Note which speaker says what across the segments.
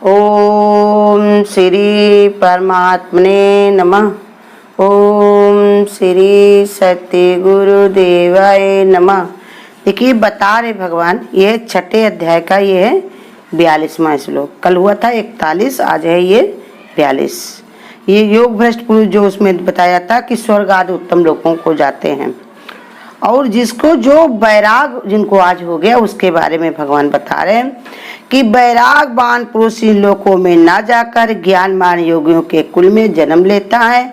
Speaker 1: ओम श्री परमात्मने नमः। ओम श्री सत्य गुरुदेवाय नमः। देखिए बता रहे भगवान, ये छठे अध्याय का ये है 42वां श्लोक। कल हुआ था 41, आज है ये 42। ये योग भ्रष्ट पुरुष जो उसमें बताया था कि स्वर्ग आदि उत्तम लोकों को जाते हैं, और जिसको जो बैराग जिनको आज हो गया उसके बारे में भगवान बता रहे हैं कि बैरागवान पुरुष इन लोकों में ना जाकर ज्ञानवान योगियों के कुल में जन्म लेता है,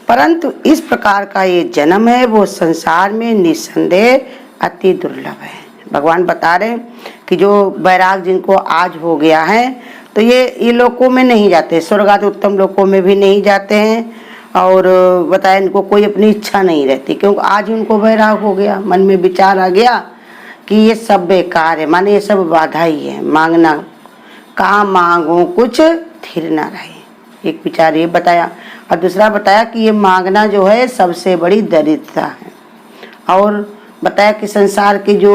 Speaker 1: परंतु इस प्रकार का ये जन्म है वो संसार में निस्संदेह अति दुर्लभ है। भगवान बता रहे हैं कि जो बैराग जिनको आज हो गया है तो ये लोकों में नहीं जाते, स्वर्ग आदि उत्तम लोकों में भी नहीं जाते हैं, और बताया इनको कोई अपनी इच्छा नहीं रहती, क्योंकि आज उनको बैराग हो गया, मन में विचार आ गया कि ये सब बेकार है, माने ये सब बाधा ही है, मांगना कहाँ मांगो कुछ थिर ना रहे। एक विचार ये बताया, और दूसरा बताया कि ये मांगना जो है सबसे बड़ी दरिद्रता है, और बताया कि संसार की जो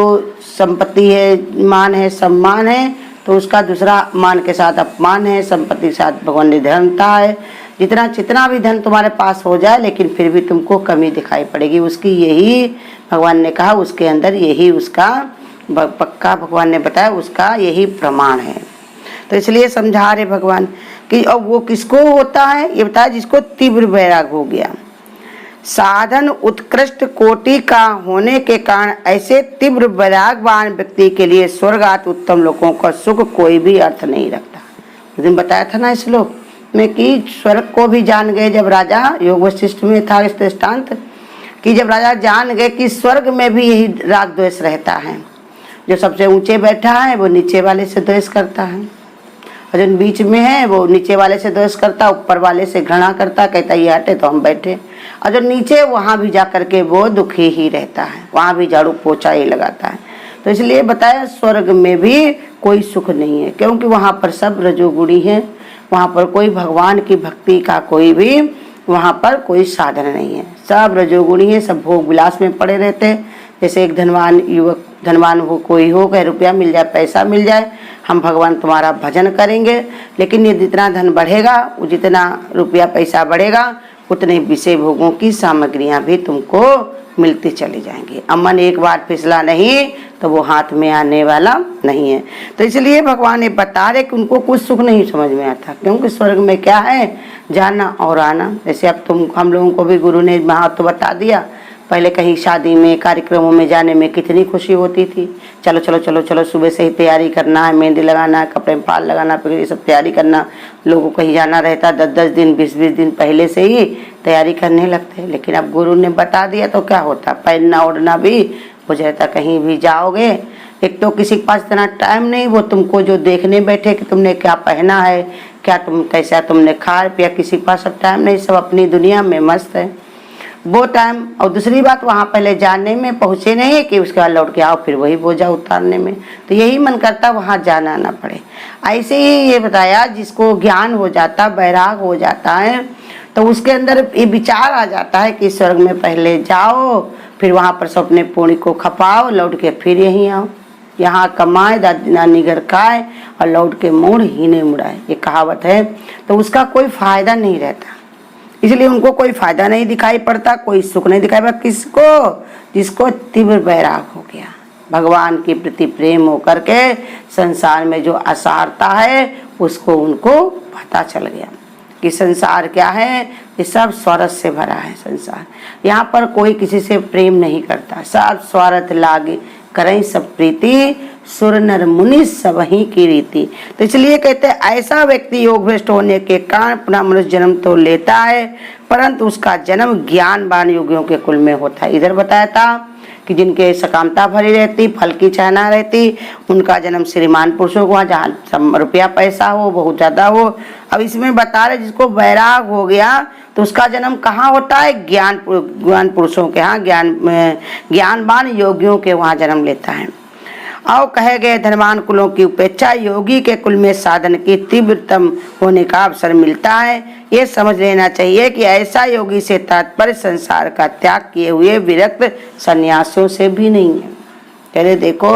Speaker 1: संपत्ति है, मान है, सम्मान है, तो उसका दूसरा मान के साथ अपमान है, संपत्ति के साथ भगवान ने धनता है। जितना भी धन तुम्हारे पास हो जाए लेकिन फिर भी तुमको कमी दिखाई पड़ेगी, उसकी यही भगवान ने कहा, उसके अंदर यही उसका पक्का भगवान ने बताया उसका यही प्रमाण है। तो इसलिए समझा रहे भगवान कि अब वो किसको होता है, ये बताया जिसको तीव्र वैराग हो गया। साधन उत्कृष्ट कोटि का होने के कारण ऐसे तीव्र वैरागवान व्यक्ति के लिए स्वर्गात उत्तम लोगों का सुख कोई भी अर्थ नहीं रखता। उस दिन बताया था ना श्लोक में कि स्वर्ग को भी जान गए जब राजा, योग वशिष्ठ में था इस दृष्टांत कि जब राजा जान गए कि स्वर्ग में भी यही राग द्वेष रहता है, जो सबसे ऊंचे बैठा है वो नीचे वाले से द्वेष करता है, और जो बीच में है वो नीचे वाले से द्वेष करता, ऊपर वाले से घृणा करता, कहता ये हटे तो हम बैठे, और जो नीचे वहाँ भी जा करके वो दुखी ही रहता है, वहाँ भी झाड़ू पोछा ही लगाता है। तो इसलिए बताया स्वर्ग में भी कोई सुख नहीं है, क्योंकि वहाँ पर सब रजोगुणी है, वहाँ पर कोई भगवान की भक्ति का कोई भी वहाँ पर कोई साधन नहीं है, सब रजोगुणी है, सब भोग विलास में पड़े रहते हैं। जैसे एक धनवान युवक, धनवान हो कोई हो, कहे रुपया मिल जाए, पैसा मिल जाए, हम भगवान तुम्हारा भजन करेंगे, लेकिन ये जितना धन बढ़ेगा, जितना रुपया पैसा बढ़ेगा, उतने विषय भोगों की सामग्रियां भी तुमको मिलती चली जाएंगी। अमन एक बार फिसला नहीं तो वो हाथ में आने वाला नहीं है। तो इसलिए भगवान ने बता रहे कि उनको कुछ सुख नहीं समझ में आता, क्योंकि स्वर्ग में क्या है, जाना और आना। जैसे अब हम लोगों को भी गुरु ने महत्व बता दिया। पहले कहीं शादी में, कार्यक्रमों में जाने में कितनी खुशी होती थी, चलो चलो चलो चलो, सुबह से ही तैयारी करना है, मेहंदी लगाना है, कपड़े में पाल लगाना, फिर ये सब तैयारी करना, लोगों को कहीं जाना रहता 10-10 दिन 20-20 दिन पहले से ही तैयारी करने लगते। लेकिन अब गुरु ने बता दिया तो क्या होता, पहनना ओढ़ना भी हो जाता। कहीं भी जाओगे, एक तो किसी के पास इतना टाइम नहीं, वो तुमको जो देखने बैठे कि तुमने क्या पहना है, क्या तुम कैसा तुमने खाया पिया, किसी के पास सब टाइम नहीं, सब अपनी दुनिया में मस्त है वो टाइम। और दूसरी बात, वहाँ पहले जाने में पहुँचे नहीं कि उसके बाद लौट के आओ फिर वही बोझा उतारने में, तो यही मन करता वहाँ जाना ना पड़े। ऐसे ही ये बताया जिसको ज्ञान हो जाता, बैराग हो जाता है, तो उसके अंदर ये विचार आ जाता है कि स्वर्ग में पहले जाओ, फिर वहाँ पर सब अपने पुण्य को खपाओ, लौट के फिर यहीं आओ, यहाँ कमाए दादी नानी घर खाए और लौट के मोड़ ही नहीं मुड़ाए, ये कहावत है। तो उसका कोई फायदा नहीं रहता, इसलिए उनको कोई फायदा नहीं दिखाई पड़ता, कोई सुख नहीं दिखाई पड़ता। किसको, जिसको तीव्र वैराग हो गया, भगवान के प्रति प्रेम होकर के संसार में जो असारता है उसको उनको पता चल गया कि संसार क्या है, ये सब स्वार्थ से भरा है संसार। यहाँ पर कोई किसी से प्रेम नहीं करता, सब स्वार्थ लागे करें सब प्रीति, सुर नर मुनि सब ही की रीति। तो इसलिए कहते हैं ऐसा व्यक्ति योग भ्रष्ट होने के कारण पुनः मनुष्य जन्म तो लेता है, परंतु उसका जन्म ज्ञानवान योगियों के कुल में होता है। इधर बताया था कि जिनके सकामता भरी रहती, फल की चाहना रहती, उनका जन्म श्रीमान पुरुषों को, वहाँ जहाँ रुपया पैसा हो, बहुत ज्यादा हो। अब इसमें बता रहे जिसको वैराग हो गया तो उसका जन्म कहाँ होता है, ज्ञान पुरुषों के यहाँ, ज्ञानवान योगियों के वहाँ जन्म लेता है। और कहे गए धनवान कुलों की उपेक्षा योगी के कुल में साधन की तीव्रतम होने का अवसर मिलता है। ये समझ लेना चाहिए कि ऐसा योगी से तात्पर्य संसार का त्याग किए हुए विरक्त सन्यासियों से भी नहीं है। कह रहे देखो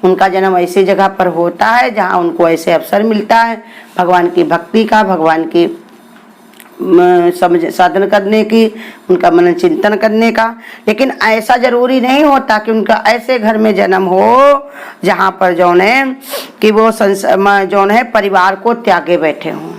Speaker 1: उनका जन्म ऐसी जगह पर होता है जहाँ उनको ऐसे अवसर मिलता है भगवान की भक्ति का, भगवान की समझ साधन करने की, उनका मनन चिंतन करने का। लेकिन ऐसा जरूरी नहीं होता कि उनका ऐसे घर में जन्म हो जहाँ पर जौन है कि वो जौन है परिवार को त्यागे बैठे हों,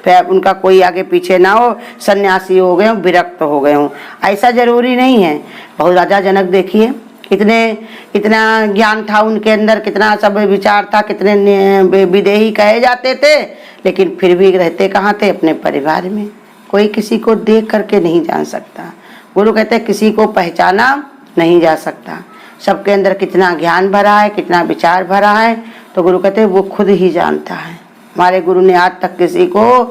Speaker 1: फिर उनका कोई आगे पीछे ना हो, सन्यासी हो गए हों, विरक्त हो गए हों, ऐसा जरूरी नहीं है। बहुत राजा जनक देखिए कितना ज्ञान था उनके अंदर, कितना सब विचार था, कितने विदेही कहे जाते थे, लेकिन फिर भी रहते कहाँ थे? अपने परिवार में। कोई किसी को देख करके नहीं जान सकता। गुरु कहते किसी को पहचाना नहीं जा सकता। सबके अंदर कितना ज्ञान भरा है, कितना विचार भरा है, तो गुरु कहते वो खुद ही जानता है। हमारे गुरु ने आज तक किसी को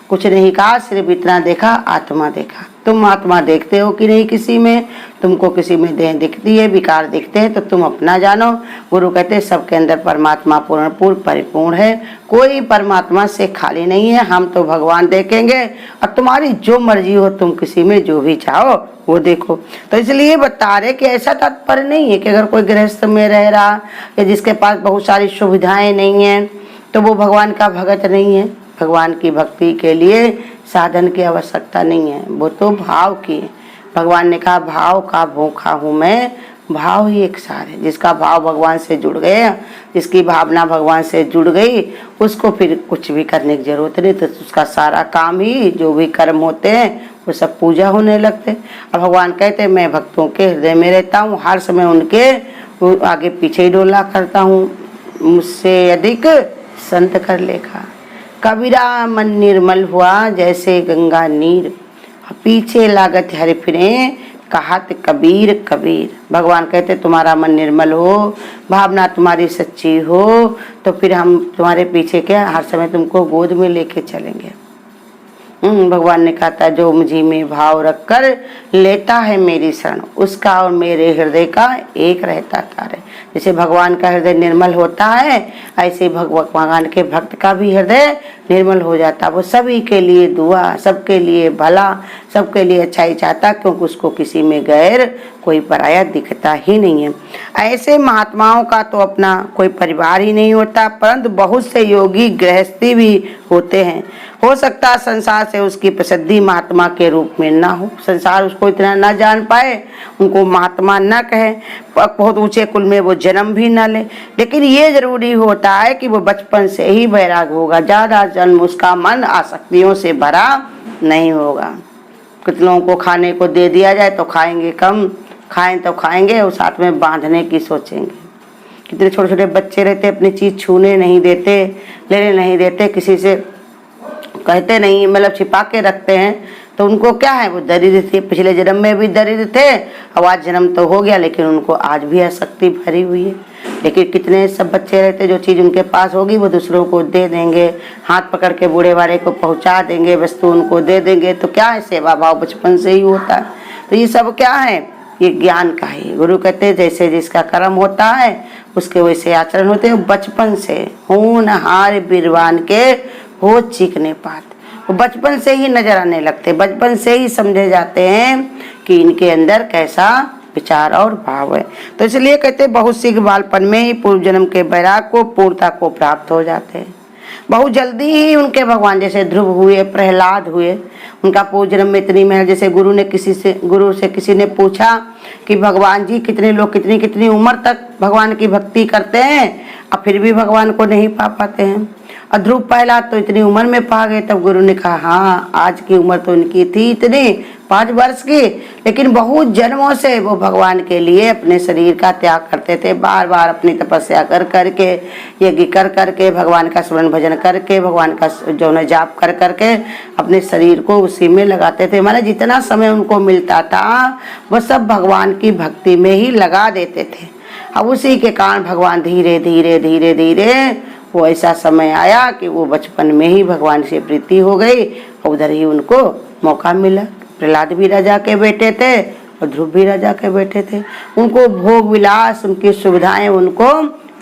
Speaker 1: कुछ नहीं कहा, सिर्फ इतना देखा, आत्मा देखा। तुम आत्मा देखते हो कि नहीं किसी में? तुमको किसी में देह दिखती है, विकार दिखते हैं, तो तुम अपना जानो। गुरु कहते सबके अंदर परमात्मा पूर्ण परिपूर्ण है, कोई परमात्मा से खाली नहीं है। हम तो भगवान देखेंगे और तुम्हारी जो मर्जी हो, तुम किसी में जो भी चाहो वो देखो। तो इसलिए बता रहे कि ऐसा तात्पर्य नहीं है कि अगर कोई गृहस्थ में रह रहा या जिसके पास बहुत सारी सुविधाएं नहीं हैं तो वो भगवान का भगत नहीं है। भगवान की भक्ति के लिए साधन की आवश्यकता नहीं है, वो तो भाव की है। भगवान ने कहा भाव का भूखा हूँ मैं, भाव ही एक सार है। जिसका भाव भगवान से जुड़ गया, जिसकी भावना भगवान से जुड़ गई, उसको फिर कुछ भी करने की जरूरत नहीं। तो उसका सारा काम ही, जो भी कर्म होते हैं वो सब पूजा होने लगते। और भगवान कहते मैं भक्तों के हृदय में रहता हूँ, हर समय उनके आगे पीछे ही डोला करता हूँ। मुझसे अधिक संत कर लेखा, कबीरा मन निर्मल हुआ जैसे गंगा नीर, पीछे लागत हरि फिरे कहत कबीर कबीर। भगवान कहते तुम्हारा मन निर्मल हो, भावना तुम्हारी सच्ची हो, तो फिर हम तुम्हारे पीछे क्या हर समय तुमको गोद में लेके चलेंगे। भगवान ने कहा था जो मुझी में भाव रखकर लेता है मेरी शरण, उसका और मेरे हृदय का एक रहता तारे। जैसे भगवान का हृदय निर्मल होता है, ऐसे भगवान के भक्त का भी हृदय निर्मल हो जाता। वो सभी के लिए दुआ, सबके लिए भला, सबके लिए अच्छाई चाहता, क्योंकि उसको किसी में गैर कोई पराया दिखता ही नहीं है। ऐसे महात्माओं का तो अपना कोई परिवार ही नहीं होता, परंतु बहुत से योगी गृहस्थी भी होते हैं। हो सकता संसार से उसकी प्रसिद्धि महात्मा के रूप में ना हो, संसार उसको इतना ना जान पाए, उनको महात्मा ना कहे, बहुत ऊंचे कुल में वो जन्म भी ना ले, लेकिन ये जरूरी होता है कि वो बचपन से ही वैराग होगा। ज्यादा जन्म उसका मन आसक्तियों से भरा नहीं होगा। कितनों को खाने को दे दिया जाए तो खाएंगे कम, खाएं तो खाएंगे और साथ में बांधने की सोचेंगे। कितने छोटे छोटे बच्चे रहते, अपनी चीज छूने नहीं देते, लेने नहीं देते, किसी से कहते नहीं, मतलब छिपा के रखते हैं। तो उनको क्या है, वो दरिद्र थे, पिछले जन्म में भी दरिद्र थे, अब आज जन्म तो हो गया, लेकिन उनको आज भी आसक्ति भरी हुई है। लेकिन कितने सब बच्चे रहते जो चीज़ उनके पास होगी वो दूसरों को दे देंगे, हाथ पकड़ के बूढ़े वाले को पहुंचा देंगे, वस्तु उनको दे देंगे। तो क्या है, सेवा भाव बचपन से ही होता है। तो ये सब क्या है, ये ज्ञान का ही। गुरु कहते हैं जैसे जिसका कर्म होता है उसके वैसे आचरण होते हैं। बचपन से होनहार बिरवान के हो चीखने पात, वो बचपन से ही नजर आने लगते, बचपन से ही समझे जाते हैं कि इनके अंदर कैसा विचार और भाव है। तो इसलिए कहते बहुत शीघ्र बालपन में ही पूर्व जन्म के वैराग को पूर्णता को प्राप्त हो जाते हैं। बहुत जल्दी ही उनके भगवान जैसे ध्रुव हुए, प्रहलाद हुए, उनका पूर्व जन्म में इतनी मेहनत। जैसे गुरु से किसी ने पूछा कि भगवान जी कितने लोग कितनी कितनी उम्र तक भगवान की भक्ति करते हैं और फिर भी भगवान को नहीं पा पाते हैं। और ध्रुव प्रहलाद तो इतनी उम्र में पा गए। तब गुरु ने कहा हाँ, आज की उम्र तो इनकी थी इतनी 5 वर्ष की, लेकिन बहुत जन्मों से वो भगवान के लिए अपने शरीर का त्याग करते थे। बार बार अपनी तपस्या कर करके, यज्ञ कर करके, भगवान का स्मरण भजन करके, भगवान का जो है जाप कर करके अपने शरीर को उसी में लगाते थे। माने जितना समय उनको मिलता था वो सब भगवान की भक्ति में ही लगा देते थे। अब उसी के कारण भगवान धीरे धीरे धीरे धीरे वो ऐसा समय आया कि वो बचपन में ही भगवान से प्रीति हो गई, उधर ही उनको मौका मिला। प्रहलाद भी राजा के बेटे थे और ध्रुव भी राजा के बेटे थे। उनको भोग विलास, उनकी सुविधाएं उनको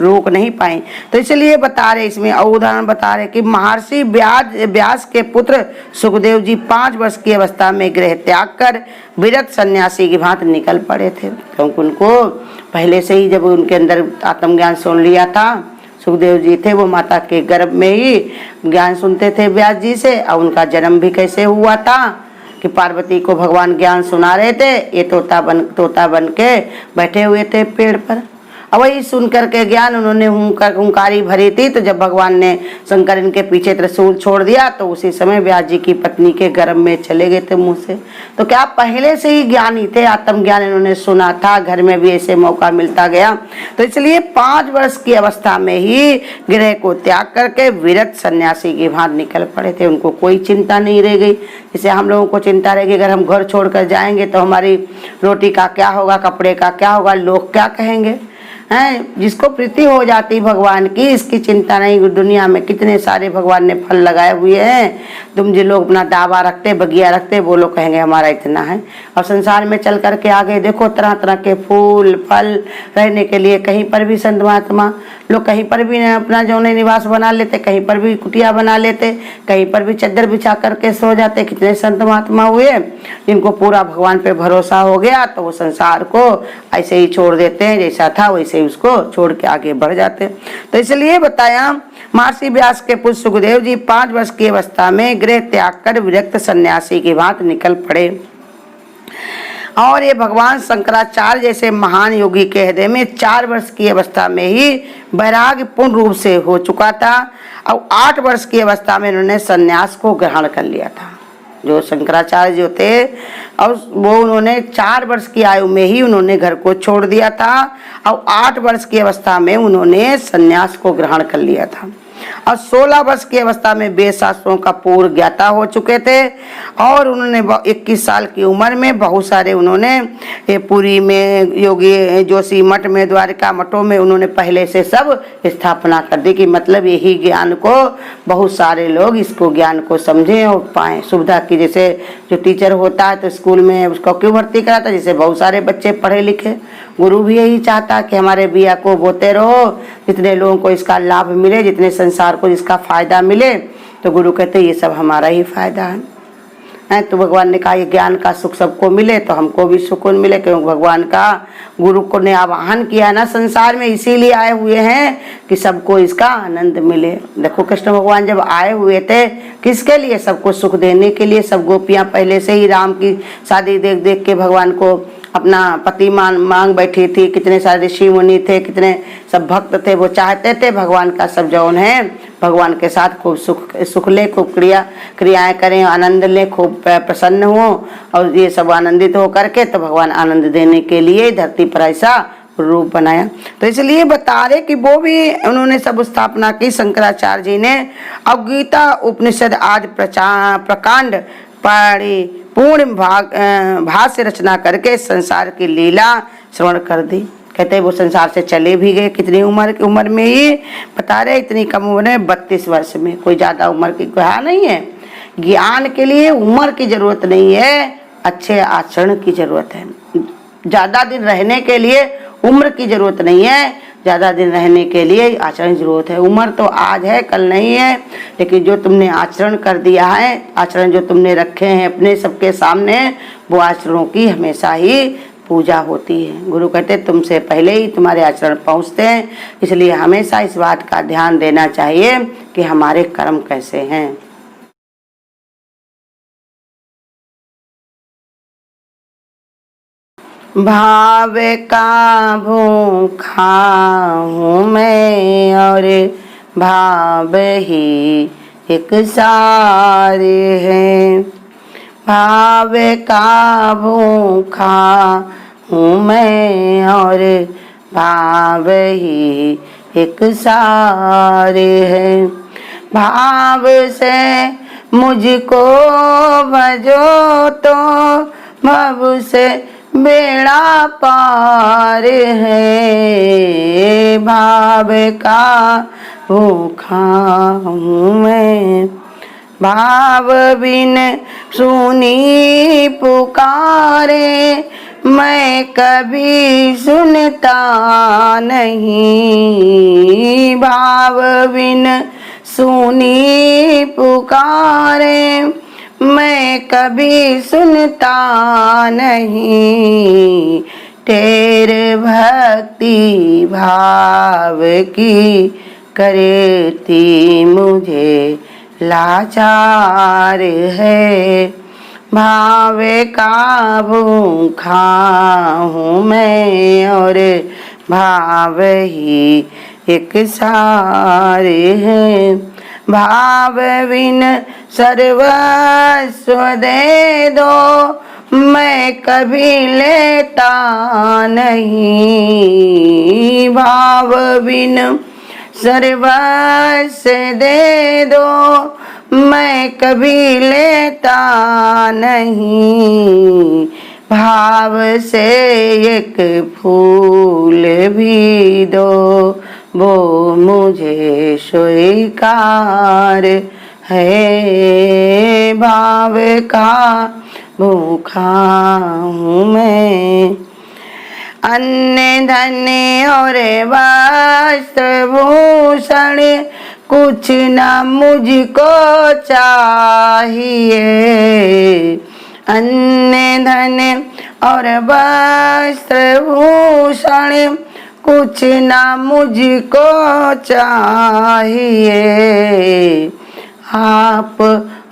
Speaker 1: रोक नहीं पाई। तो इसलिए बता रहे इसमें और उदाहरण बता रहे कि महर्षि व्यास के पुत्र सुखदेव जी 5 वर्ष की अवस्था में गृह त्याग कर विरक्त सन्यासी की भांति निकल पड़े थे, क्योंकि उनको पहले से ही जब उनके अंदर आत्मज्ञान सुन लिया था। सुखदेव जी थे वो माता के गर्भ में ही ज्ञान सुनते थे व्यास जी से, और उनका जन्म भी कैसे हुआ था कि पार्वती को भगवान ज्ञान सुना रहे थे, ये तोता बन के बैठे हुए थे पेड़ पर। अब वही सुन करके ज्ञान उन्होंने हुंकारी भरी थी। तो जब भगवान ने शंकर इनके पीछे त्रिशूल छोड़ दिया तो उसी समय व्यास जी की पत्नी के गर्भ में चले गए थे मुंह से। तो क्या पहले से ही ज्ञानी थे, आत्मज्ञान इन्होंने सुना था, घर में भी ऐसे मौका मिलता गया। तो इसलिए 5 वर्ष की अवस्था में ही गृह को त्याग करके विरक्त सन्यासी की भांति निकल पड़े थे। उनको कोई चिंता नहीं रह गई, जैसे हम लोगों को चिंता रहेगी अगर हम घर छोड़कर जाएंगे तो हमारी रोटी का क्या होगा, कपड़े का क्या होगा, लोग क्या कहेंगे हैं। जिसको प्रीति हो जाती भगवान की, इसकी चिंता नहीं। दुनिया में कितने सारे भगवान ने फल लगाए हुए हैं, तुम जो लोग अपना दावा रखते, बगिया रखते, वो लोग कहेंगे हमारा इतना है। और संसार में चल करके आगे देखो तरह तरह के फूल फल रहने के लिए, कहीं पर भी संत महात्मा लोग कहीं पर भी अपना जौने निवास बना लेते, कहीं पर भी कुटिया बना लेते, कहीं पर भी चद्दर बिछा करके सो जाते। कितने संत महात्मा हुए जिनको पूरा भगवान पे भरोसा हो गया, तो वो संसार को ऐसे ही छोड़ देते हैं, जैसा था वैसे उसको छोड़ के आगे बढ़ जाते। तो इसलिए बताया महर्षि व्यास के पुत्र सुखदेव जी 5 वर्ष की अवस्था में गृह त्याग कर विरक्त सन्यासी की भांति निकल पड़े। और ये भगवान शंकराचार्य जैसे महान योगी के हृदय में 4 वर्ष की अवस्था में ही वैराग्य पूर्ण रूप से हो चुका था, और 8 वर्ष की अवस्था में इन्होंने सन्यास को ग्रहण कर लिया था। जो शंकराचार्य जो थे और वो उन्होंने 4 वर्ष की आयु में ही उन्होंने घर को छोड़ दिया था, और 8 वर्ष की अवस्था में उन्होंने सन्यास को ग्रहण कर लिया था। और 16 वर्ष की अवस्था में वेद शास्त्रों का पूर्ण ज्ञाता हो चुके थे, और उन्होंने 21 साल की उम्र में बहुत सारे उन्होंने पुरी में, योगी जोशी मठ में, द्वारिका मठों में उन्होंने पहले से सब स्थापना कर दी कि मतलब यही ज्ञान को बहुत सारे लोग इसको ज्ञान को समझें और पाएं। सुविधा की जैसे जो टीचर होता है तो स्कूल में उसको क्यों भर्ती कराता, जैसे बहुत सारे बच्चे पढ़े लिखे। गुरु भी यही चाहता कि हमारे बिया को बोते रहो, जितने लोगों को इसका लाभ मिले, जितने संसार को जिसका फायदा मिले। तो गुरु कहते ये सब हमारा ही फायदा है। तो भगवान ने कहा ये ज्ञान का सुख सबको मिले तो हमको भी सुकून मिले, क्योंकि भगवान का गुरु को ने आवाहन किया ना संसार में, इसीलिए आए हुए हैं कि सबको इसका आनंद मिले। देखो कृष्ण भगवान जब आए हुए थे किसके लिए, सबको सुख देने के लिए। सब गोपियां पहले से ही राम की शादी देख देख के भगवान को अपना पति मांग बैठी थी। कितने सारे ऋषि मुनि थे, कितने सब भक्त थे, वो चाहते थे भगवान का सब जौन है भगवान के साथ खूब सुख ले, खूब क्रियाएं करें, आनंद ले, खूब प्रसन्न हो, और ये सब आनंदित हो करके तो भगवान आनंद देने के लिए धरती पर ऐसा रूप बनाया। तो इसलिए बता रहे कि वो भी उन्होंने सब स्थापना की शंकराचार्य जी ने। और गीता उपनिषद आदि प्रकांड पढ़ी, पूर्ण भाष्य रचना करके संसार की लीला श्रवण कर दी। कहते वो संसार से चले भी गए, कितनी उम्र में ही बता रहे, इतनी कम उम्र में 32 वर्ष में, कोई ज्यादा उम्र की कहा नहीं है। ज्ञान के लिए उम्र की जरूरत नहीं है, अच्छे आचरण की जरूरत है। ज्यादा दिन रहने के लिए उम्र की जरूरत नहीं है, ज्यादा दिन रहने के लिए आचरण की जरूरत है। उम्र तो आज है कल नहीं है, लेकिन जो तुमने आचरण कर दिया है, आचरण जो तुमने रखे हैं अपने सबके सामने, वो आचरणों की हमेशा ही पूजा होती है। गुरु कहते तुमसे पहले ही तुम्हारे आचरण पहुँचते हैं, इसलिए हमेशा इस बात का ध्यान देना चाहिए कि हमारे कर्म कैसे हैं। भाव का भूखा हूँ मैं और भाव ही एक सारे हैं। भाव का भूखा हूँ मैं और भाव ही एक सारे हैं। भाव से मुझको भजो तो भव से बेड़ा पार है। भाव का भूखा हूँ मैं, भाव बिन सुनी पुकारे मैं कभी सुनता नहीं, भाव बिन सुनी पुकारे मैं कभी सुनता नहीं। टेर भक्ति भाव की करती मुझे लाचार है। भाव का भूखा हूँ मैं और भाव ही एक सार है। भाव बिन सर्वस्व दे दो मैं कभी लेता नहीं। भाव बिन सर्वस्व दे दो मैं कभी लेता नहीं। भाव से एक फूल भी दो वो मुझे स्वीकार है। भाव का भूखा हूँ मैं। अन्न धन और वस्त्र भूषण कुछ न मुझको चाहिए। अन्न धन और वस्त्र भूषण कुछ न मुझको चाहिए। आप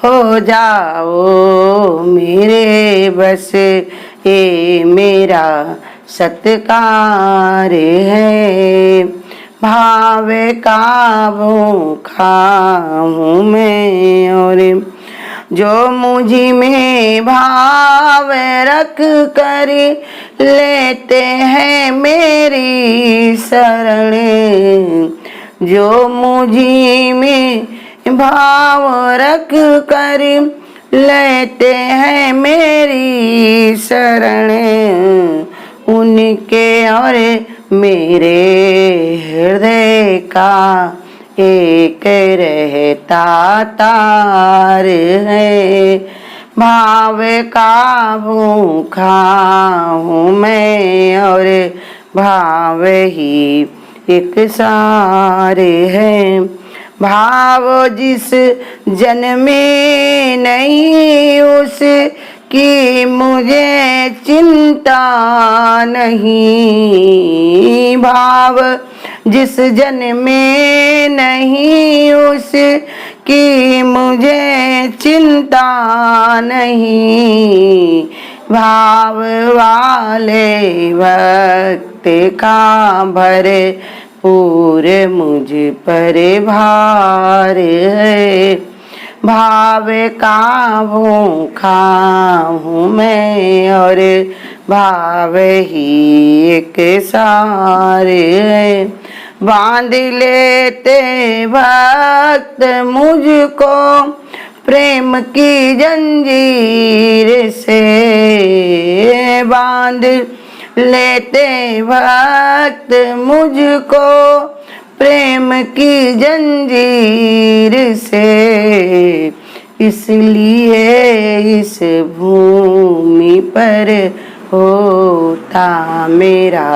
Speaker 1: हो जाओ मेरे बस ये मेरा सत्कार है। भाव का भूखा हूँ मैं और जो मुझी में भाव रख कर लेते हैं मेरी शरण। जो मुझी में भाव रख कर लेते हैं मेरी शरण उनके और मेरे हृदय का एक रहता तार है। भाव का भूखा हूँ मैं और भाव ही एक सार है। भाव जिस जन्म में नहीं उस कि मुझे चिंता नहीं। भाव जिस जन्म में नहीं उस कि मुझे चिंता नहीं। भाव वाले भक्त का भरे पूरे मुझ पर भार है। भाव का भूखा हूँ मैं और भाव ही एक सार है। बांध लेते भक्त मुझको प्रेम की जंजीर से। बांध लेते भक्त मुझको प्रेम की जंजीर से। इसलिए इस भूमि पर होता मेरा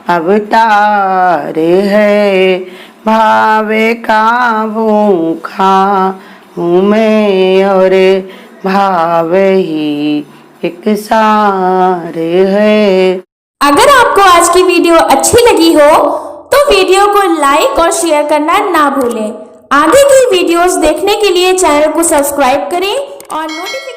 Speaker 1: अवतार है। भाव का भूखा हूँ मैं और भाव ही एक सार है।
Speaker 2: अगर आपको आज की वीडियो अच्छी लगी हो तो वीडियो को लाइक और शेयर करना ना भूलें। आगे की वीडियोस देखने के लिए चैनल को सब्सक्राइब करें और नोटिफिकेशन